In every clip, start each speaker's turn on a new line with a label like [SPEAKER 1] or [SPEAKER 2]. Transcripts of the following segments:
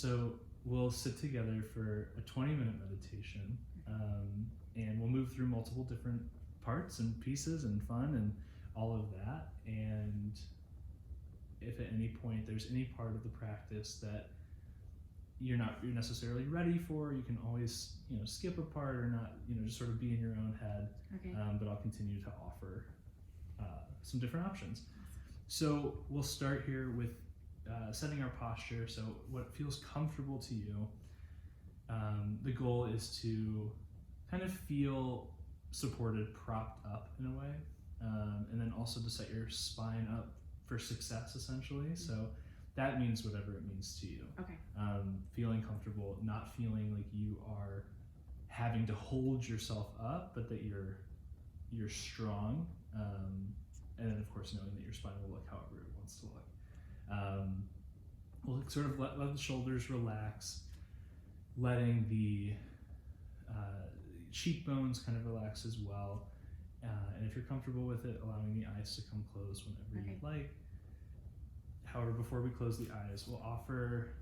[SPEAKER 1] So we'll sit together for a 20-minute meditation, and we'll move through multiple different parts and pieces and fun and all of that. And if at any point there's any part of the practice that you're necessarily ready for, you can always skip a part or not, just sort of be in your own head.
[SPEAKER 2] Okay.
[SPEAKER 1] But I'll continue to offer some different options. So we'll start here with setting our posture. So what feels comfortable to you. The goal is to kind of feel supported, propped up in a way, and then also to set your spine up for success, essentially. So that means whatever it means to you.
[SPEAKER 2] Okay.
[SPEAKER 1] Feeling comfortable, not feeling like you are having to hold yourself up, but that you're strong, and then of course knowing that your spine will look however it wants to look. We'll sort of let the shoulders relax, letting the cheekbones kind of relax as well, and if you're comfortable with it, allowing the eyes to come closed whenever you'd like. However, before we close the eyes, we'll offer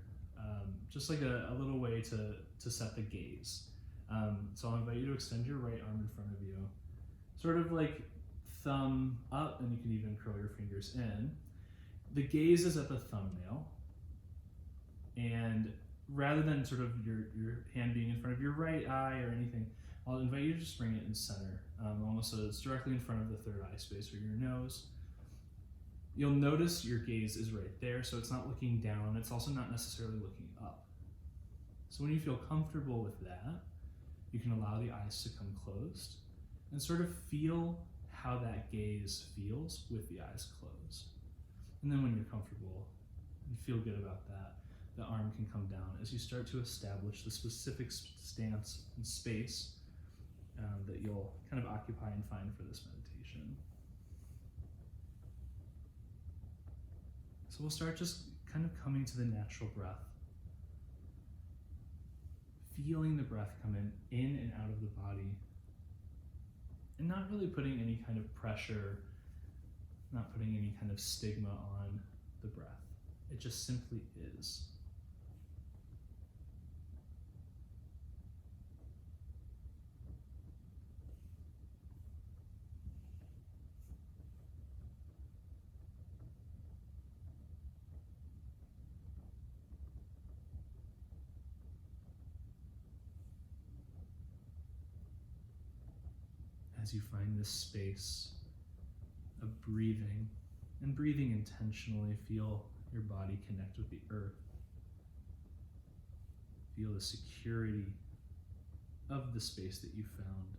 [SPEAKER 1] just like a little way to set the gaze. So I'll invite you to extend your right arm in front of you, sort of like thumb up, and you can even curl your fingers in. The gaze is at the thumbnail, and rather than sort of your hand being in front of your right eye or anything, I'll invite you to just bring it in center, almost so it's directly in front of the third eye space or your nose. You'll notice your gaze is right there, so it's not looking down. It's also not necessarily looking up. So when you feel comfortable with that, you can allow the eyes to come closed and sort of feel how that gaze feels with the eyes closed. And then when you're comfortable and feel good about that, the arm can come down as you start to establish the specific stance and space that you'll kind of occupy and find for this meditation. So we'll start just kind of coming to the natural breath. Feeling the breath come in and out of the body. And not really putting any kind of pressure, not putting any kind of stigma on the breath. It just simply is. As you find this space of breathing, and breathing intentionally, feel your body connect with the earth. Feel the security of the space that you found.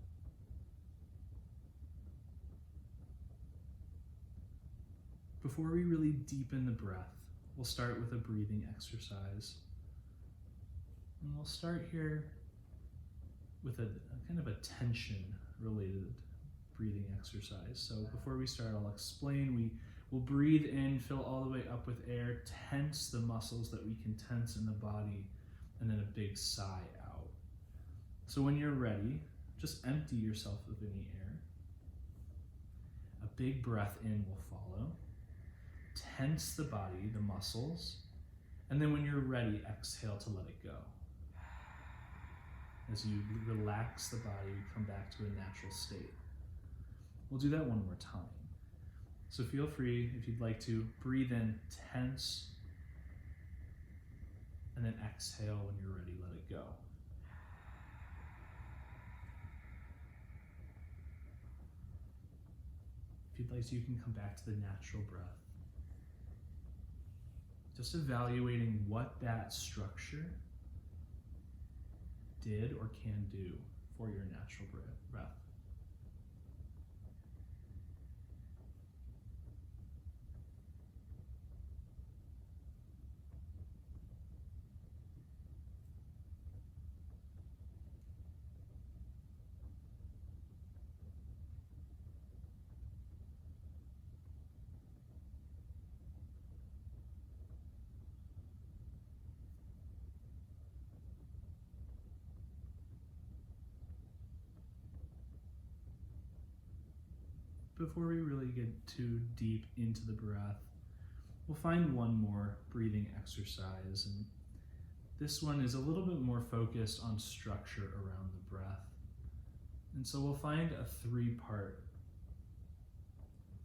[SPEAKER 1] Before we really deepen the breath, we'll start with a breathing exercise. And we'll start here with a kind of a tension-related breathing exercise. So before we start, I'll explain. We'll breathe in, fill all the way up with air, tense the muscles that we can tense in the body, and then a big sigh out. So when you're ready, just empty yourself of any air. A big breath in will follow. Tense the body, the muscles, and then when you're ready, exhale to let it go. As you relax the body, you come back to a natural state. We'll do that one more time. So feel free, if you'd like to, breathe in, tense, and then exhale when you're ready, let it go. If you'd like to, you can come back to the natural breath. Just evaluating what that structure did or can do for your natural breath. Before we really get too deep into the breath, we'll find one more breathing exercise. And This one is a little bit more focused on structure around the breath. And so we'll find a 3-part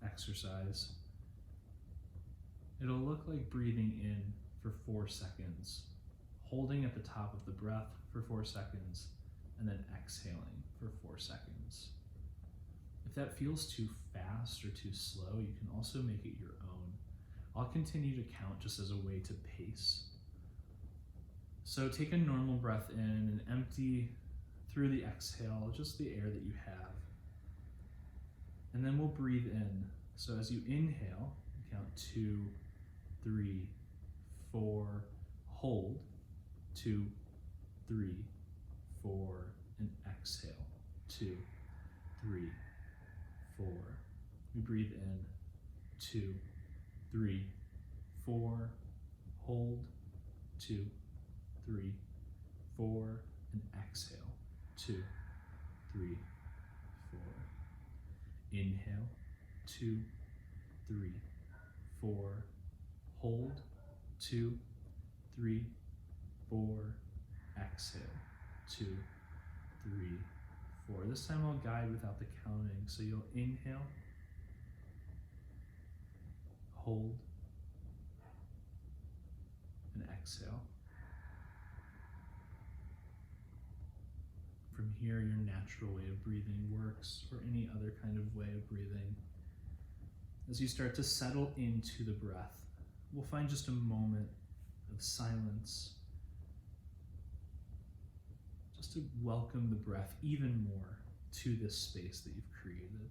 [SPEAKER 1] exercise. It'll look like breathing in for 4 seconds, holding at the top of the breath for 4 seconds, and then exhaling for 4 seconds. If that feels too fast or too slow, you can also make it your own. I'll continue to count just as a way to pace. So take a normal breath in and empty through the exhale, just the air that you have. And then we'll breathe in. So as you inhale, count 2, 3, 4, hold, 2, 3, 4, and exhale, 2, 3, 4. We breathe in, 2, 3, 4, hold, 2, 3, 4, and exhale, 2, 3, 4. Inhale, 2, 3, 4, hold, 2, 3, 4, exhale, 2, 3, 4. This time I'll guide without the counting. So you'll inhale, hold, and exhale. From here, your natural way of breathing works, or any other kind of way of breathing. As you start to settle into the breath, we'll find just a moment of silence, just to welcome the breath even more to this space that you've created.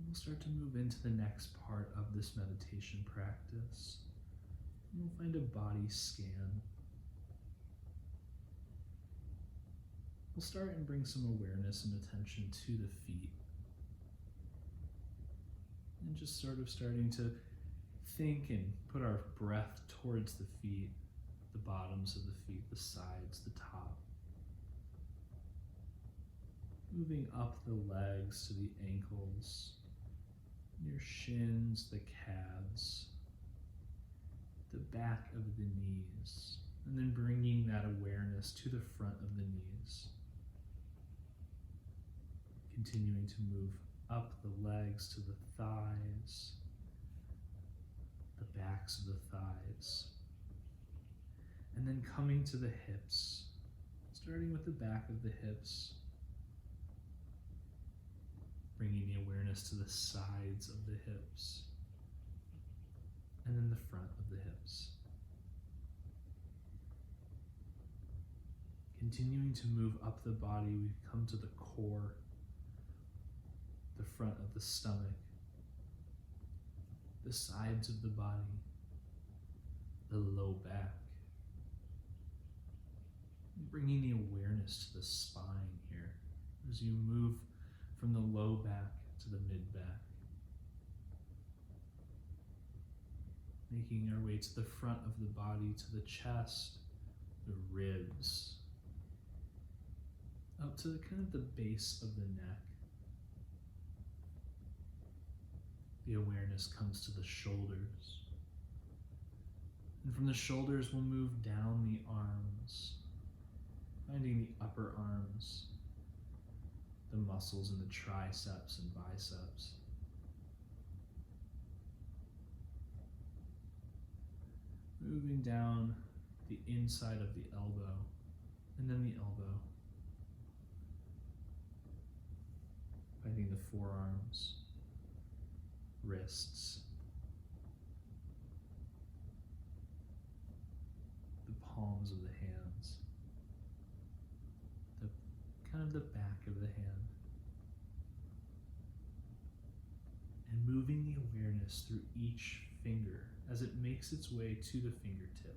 [SPEAKER 1] We'll start to move into the next part of this meditation practice. And we'll find a body scan. We'll start and bring some awareness and attention to the feet. And just sort of starting to think and put our breath towards the feet, the bottoms of the feet, the sides, the top. Moving up the legs to the ankles, your shins, the calves, the back of the knees, and then bringing that awareness to the front of the knees. Continuing to move up the legs to the thighs, the backs of the thighs, and then coming to the hips, starting with the back of the hips, bringing the awareness to the sides of the hips, and then the front of the hips. Continuing to move up the body, we come to the core, the front of the stomach, the sides of the body, the low back. Bringing the awareness to the spine here as you move from the low back to the mid back. Making our way to the front of the body, to the chest, the ribs, up to kind of the base of the neck. The awareness comes to the shoulders. And from the shoulders, we'll move down the arms, finding the upper arms, the muscles in the triceps and biceps. Moving down the inside of the elbow, and then the elbow. Finding the forearms, wrists, the palms of the hands, the kind of the back of the hand, and moving the awareness through each finger as it makes its way to the fingertip.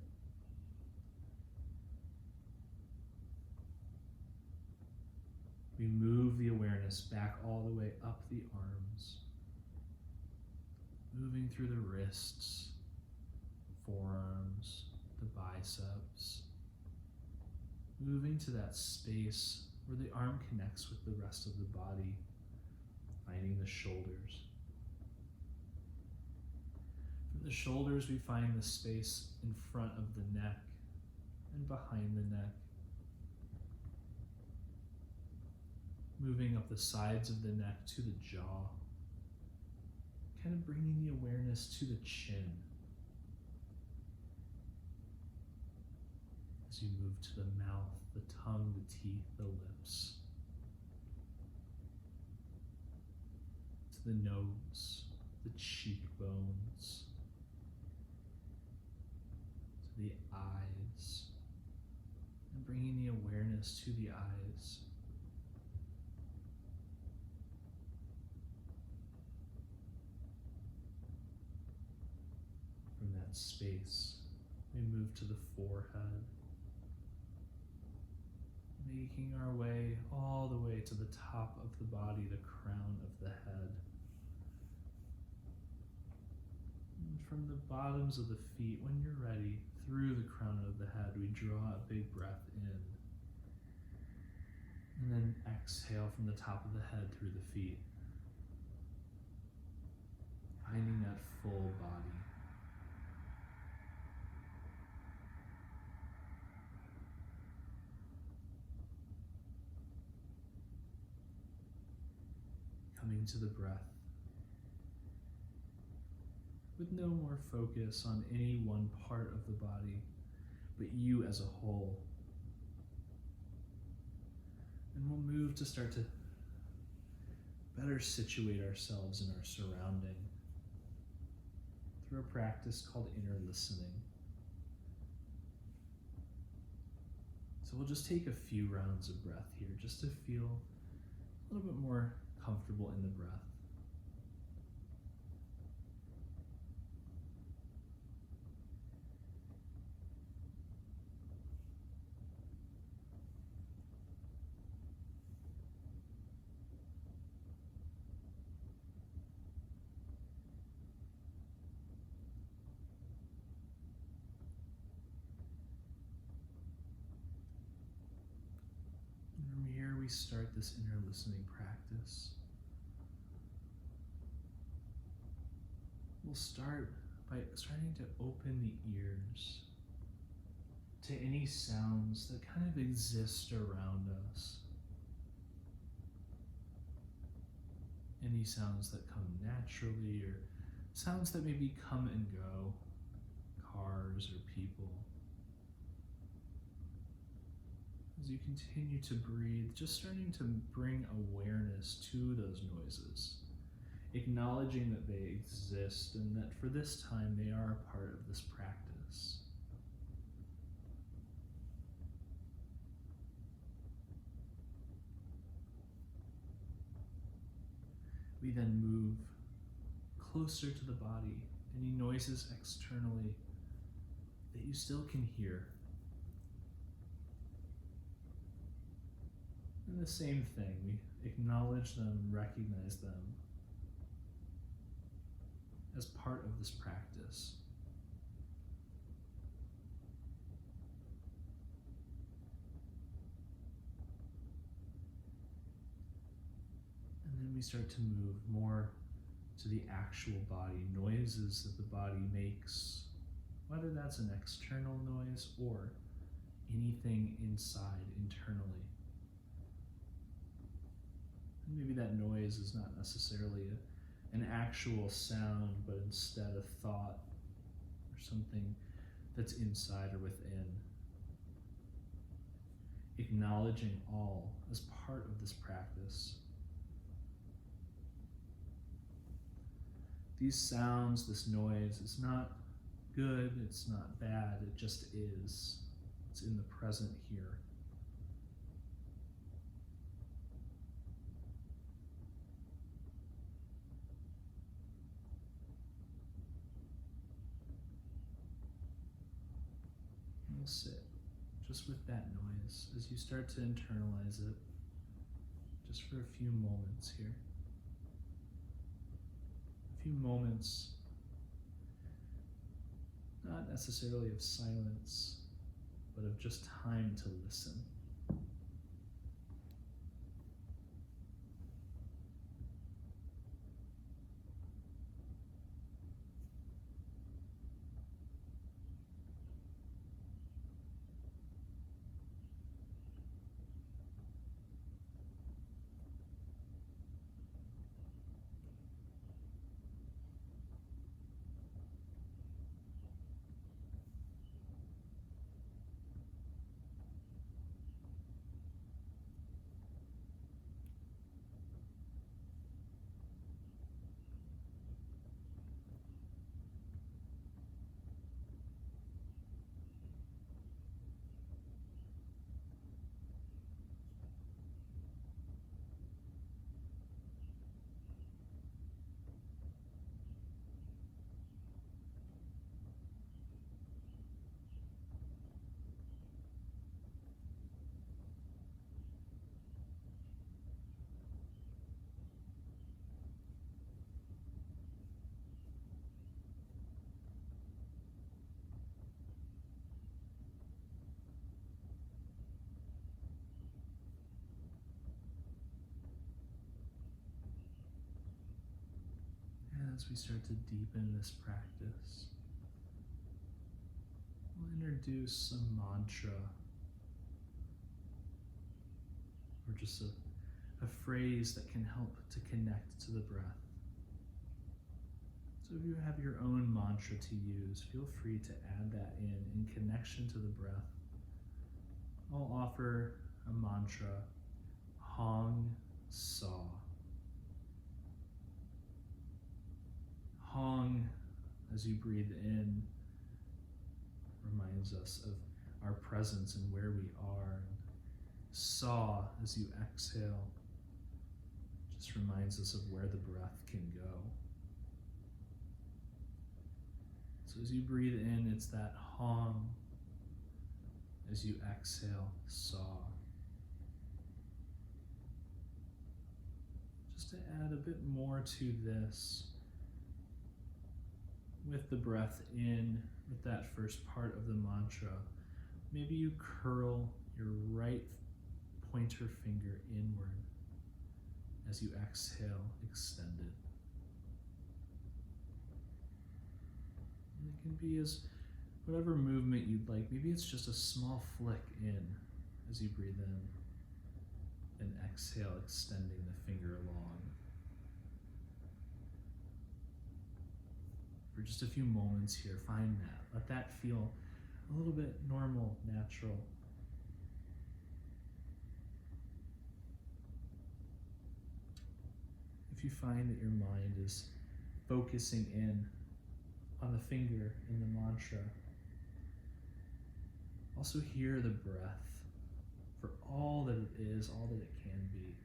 [SPEAKER 1] We move the awareness back all the way up the arms, moving through the wrists, forearms, the biceps, moving to that space where the arm connects with the rest of the body, finding the shoulders. From the shoulders, we find the space in front of the neck and behind the neck. Moving up the sides of the neck to the jaw, kind of bringing the awareness to the chin. As you move to the mouth, the tongue, the teeth, the lips, to the nose, the cheekbones, to the eyes, and bringing the awareness to the eyes. From that space, we move to the forehead, making our way all the way to the top of the body, the crown of the head. And from the bottoms of the feet, when you're ready, through the crown of the head, we draw a big breath in. And then exhale from the top of the head through the feet, finding that full body. Coming to the breath with no more focus on any one part of the body, but you as a whole. And we'll move to start to better situate ourselves in our surrounding through a practice called inner listening. So we'll just take a few rounds of breath here just to feel a little bit more comfortable in the breath. And from here we start this inner listening practice. We'll start by starting to open the ears to any sounds that kind of exist around us. Any sounds that come naturally or sounds that maybe come and go, cars or people. As you continue to breathe, just starting to bring awareness to those noises, acknowledging that they exist and that for this time they are a part of this practice. We then move closer to the body, any noises externally that you still can hear. And the same thing, we acknowledge them, recognize them as part of this practice. And then we start to move more to the actual body, noises that the body makes, whether that's an external noise or anything inside internally. And maybe that noise is not necessarily an actual sound, but instead a thought or something that's inside or within. acknowledging all as part of this practice. These sounds, this noise, is not good, it's not bad, it just is. It's in the present here. And we'll sit just with that noise as you start to internalize it, just for a few moments here. A few moments, not necessarily of silence, but of just time to listen. As we start to deepen this practice, we'll introduce some mantra, or just a phrase that can help to connect to the breath. So if you have your own mantra to use, feel free to add that in connection to the breath. I'll offer a mantra, Hong Saw. Hong, as you breathe in, reminds us of our presence and where we are. Saw, as you exhale, just reminds us of where the breath can go. So as you breathe in, it's that Hong. As you exhale, Saw. Just to add a bit more to this, with the breath in, with that first part of the mantra, maybe you curl your right pointer finger inward. As you exhale, extend it. And it can be as whatever movement you'd like. Maybe it's just a small flick in as you breathe in, and exhale, extending the finger along. For just a few moments here, find that. Let that feel a little bit normal, natural. If you find that your mind is focusing in on the finger in the mantra, also hear the breath for all that it is, all that it can be.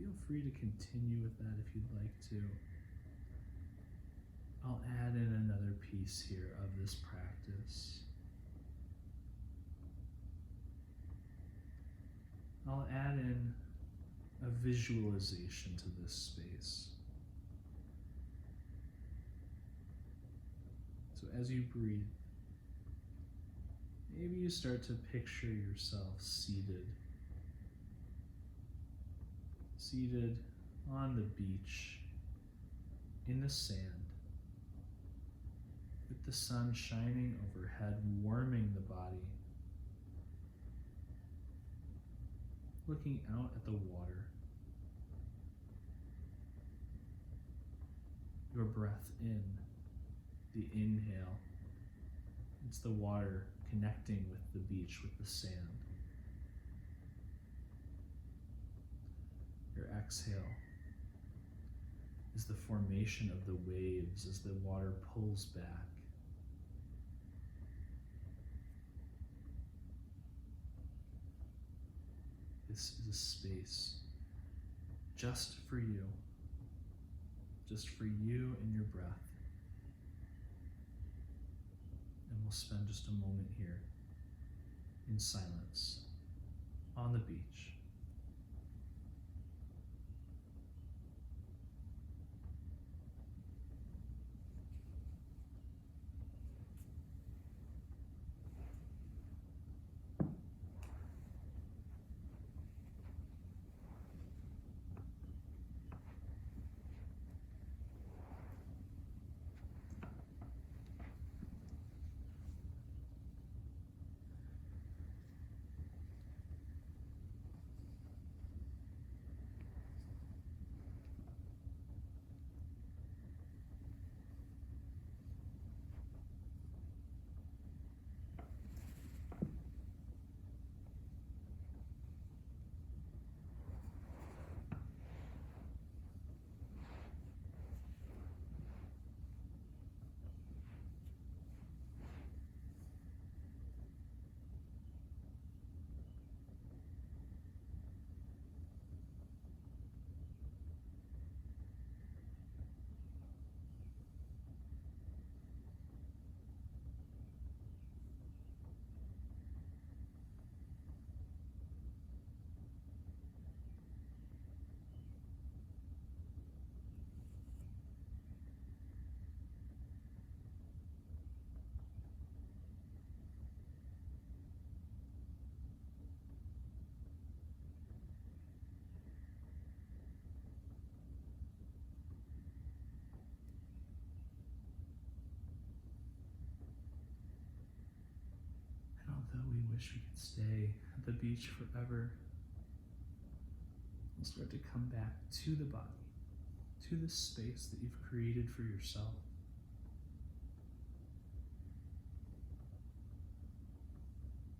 [SPEAKER 1] feel free to continue with that if you'd like to. I'll add in another piece here of this practice. I'll add in a visualization to this space. So as you breathe, maybe you start to picture yourself seated on the beach, in the sand, with the sun shining overhead, warming the body, looking out at the water, your breath in, the inhale, it's the water connecting with the beach, with the sand. Your exhale is the formation of the waves as the water pulls back. This is a space just for you and your breath. And we'll spend just a moment here in silence on the beach. Although we wish we could stay at the beach forever, we'll start to come back to the body, to the space that you've created for yourself.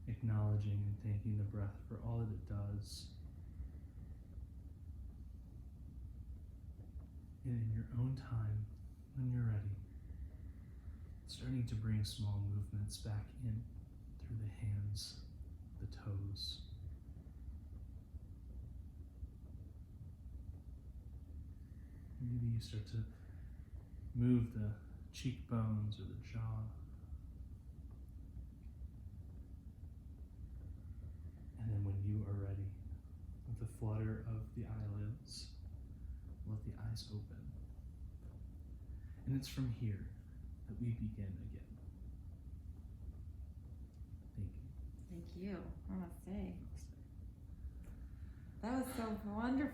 [SPEAKER 1] Acknowledging and thanking the breath for all that it does. And in your own time, when you're ready, starting to bring small movements back in through the hands, the toes. Maybe you start to move the cheekbones or the jaw. And then when you are ready, with the flutter of the eyelids, let the eyes open. And it's from here that we begin again. Thank you.
[SPEAKER 2] Thank you. Namaste. That was so wonderful.